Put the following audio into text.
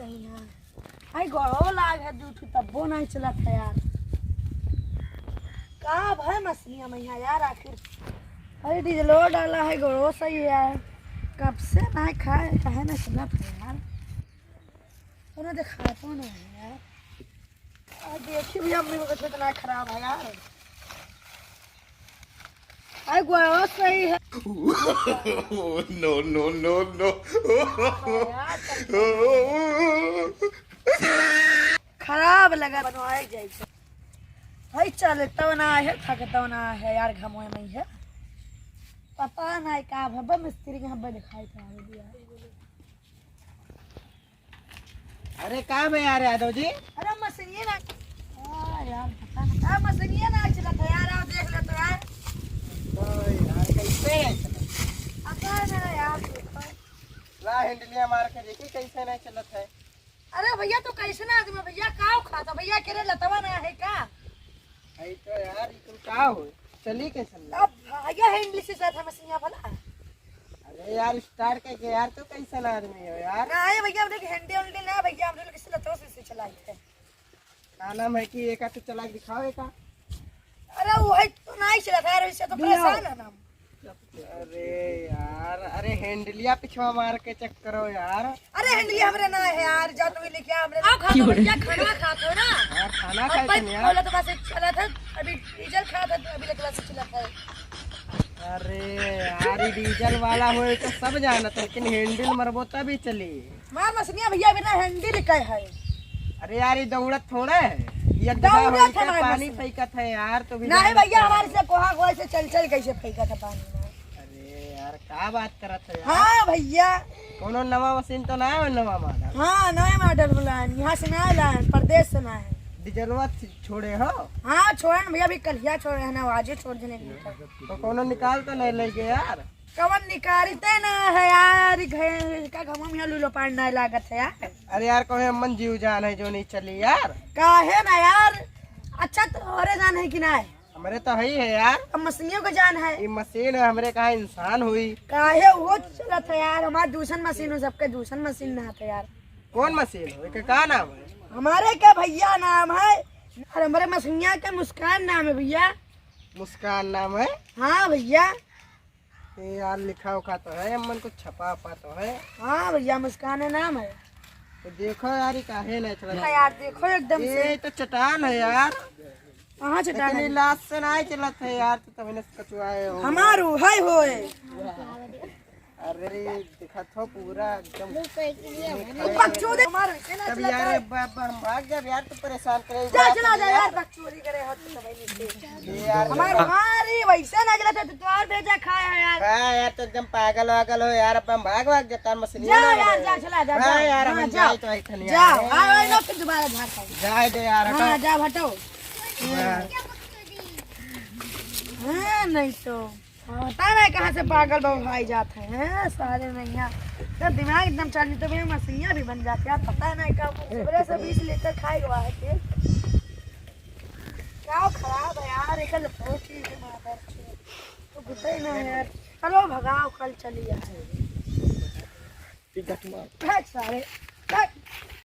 सही है। भाई गड़ो लाग है जूठू तब्बो नहीं चलत है यार। का भाई मछलियां मैया यार आखिर अरे डीजलो डाला है गड़ो सही है यार। कब से ना खाए कहे ना चलत है यार। तो देखा तो नहीं है यार। देखिए भैया अम्मी को कैसे इतना खराब है यार। अरे गड़ो सही है। No, no, no, no. खराब लगा बनवाए जाए भाई चलता ना है थकता ना है यार घमोए में है पता नहीं का भब्बा मिस्त्री के हब्बा दिखाई था दिया। अरे कहाँ में यार यादव जी? अरे मशीनिए ना यार पता नहीं अरे मशीनिए ना चला था यार आप देख ले तो यार। यार कैसे पता नहीं यार ला हैंडलिया मार के देखी कैसे नहीं चलत है। अरे भैया तो कैसे ना आदमी भैया का खाता भैया के लतवा ना है का आई तो यार तुम का हो चली कैसे अब भैया हैंडल से जाता मशीनिया भला। अरे यार स्टार्ट के यार तू कैसा आदमी हो यार। ना ये भैया हमने हैंडल ना भैया हमने किसी लतवा से चलाई है। का नाम है कि एक तो चला के दिखाओ एक। अरे वो है तो नहीं चला था यार इससे तो परेशान है ना। अरे यार अरे हैंडलिया पिछवा मार के चेक करो यार। अरे हैंडल हमरे ना है यार जा तुम लेके आ हमरे आओ खाओ भैया खाना खाते हो ना। हाँ खाना खाए थे यार। बोला तो बस चला था अभी डीजल खा था अभी लेके बस चला था। अरे यार ये डीजल वाला हो तो सब जानत है लेकिन हैंडल मरबो तभी चली। मार मसनिया भैया बिना हैंडल का है। अरे यार ये दौड़त थोड़ा है ये दौड़त है पानी फेंकत है यार तो भी नहीं भैया हमारे से कोहा कोहा से चल चल कैसे फेंका था पानी में। अरे यार क्या बात करत है यार। हाँ भैया कोनो नवा मशीन तो ना है नवा मॉडल। हाँ नए मॉडल बुलान यहाँ से ना लान प्रदेश से ना है। डीजलवा छोड़े हो। हाँ छोड़े भैया अभी कल छोड़े है ना आज छोड़ देने के लिए। तो कोनो निकाल तो नहीं लेके यार। कवन निकालते ना है यार घर का घमम यहाँ लूलो पार नहीं लागत है यार। अरे यार कहे मन जीव जान है जो नहीं चली यार। काहे ना यार अच्छा तो और जान है कि ना है हमारे तो है ही है यार। अब मशीनियों को जान है ये मशीन है हमरे कहा इंसान हुई। काहे वो चलत है यार हमारे दूसर मशीन हो सबके दूसर मशीन ना था यार। कौन मशीन हो इसका क्या नाम है? हमारे क्या भैया नाम है और हमारे मशीनिया का मुस्कान नाम है भैया। मुस्कान नाम है। हाँ भैया ये यार लिखा उखा तो है मन कुछ छपा पा तो है। हाँ भैया मुस्कान है नाम है। तो देखो यार ये काहे नहीं चला यार देखो एकदम से ये तो चट्टान है यार। कहाँ चट्टान है लाश से नहीं चलत है यार तो तभी कचुआए हो। हमारू है होए। अरे दिखा तो पूरा एकदम बकचोदी हमारे से ना तब चलता यार है। हम भाग जब यार तू परेशान करे जा चला जा यार बकचोदी करे हो तो भाई ये यार हमारी वैसे ना चला तो और भेजा खाया है यार। हाँ यार तो एकदम पागल वागल हो यार अब हम भाग भाग जाता मछली जा यार जा चला जा हाँ यार हाँ, हम जाओ जाए तो आई थनी जाओ आओ लो फिर दोबारा झाड़ खाओ। जाए दे यार हाँ जा हटो। हाँ। हाँ नहीं तो पता नहीं कहाँ से पागल बाबू भाई जाते हैं सारे नैया तो दिमाग एकदम चालू तो भैया मछलियाँ भी बन जाती है पता नहीं कब सुबह से 20 लीटर खाए हुआ है तेल क्या खराब है यार एक तो गुस्से ना है यार। चलो भगाओ कल चली यार सारे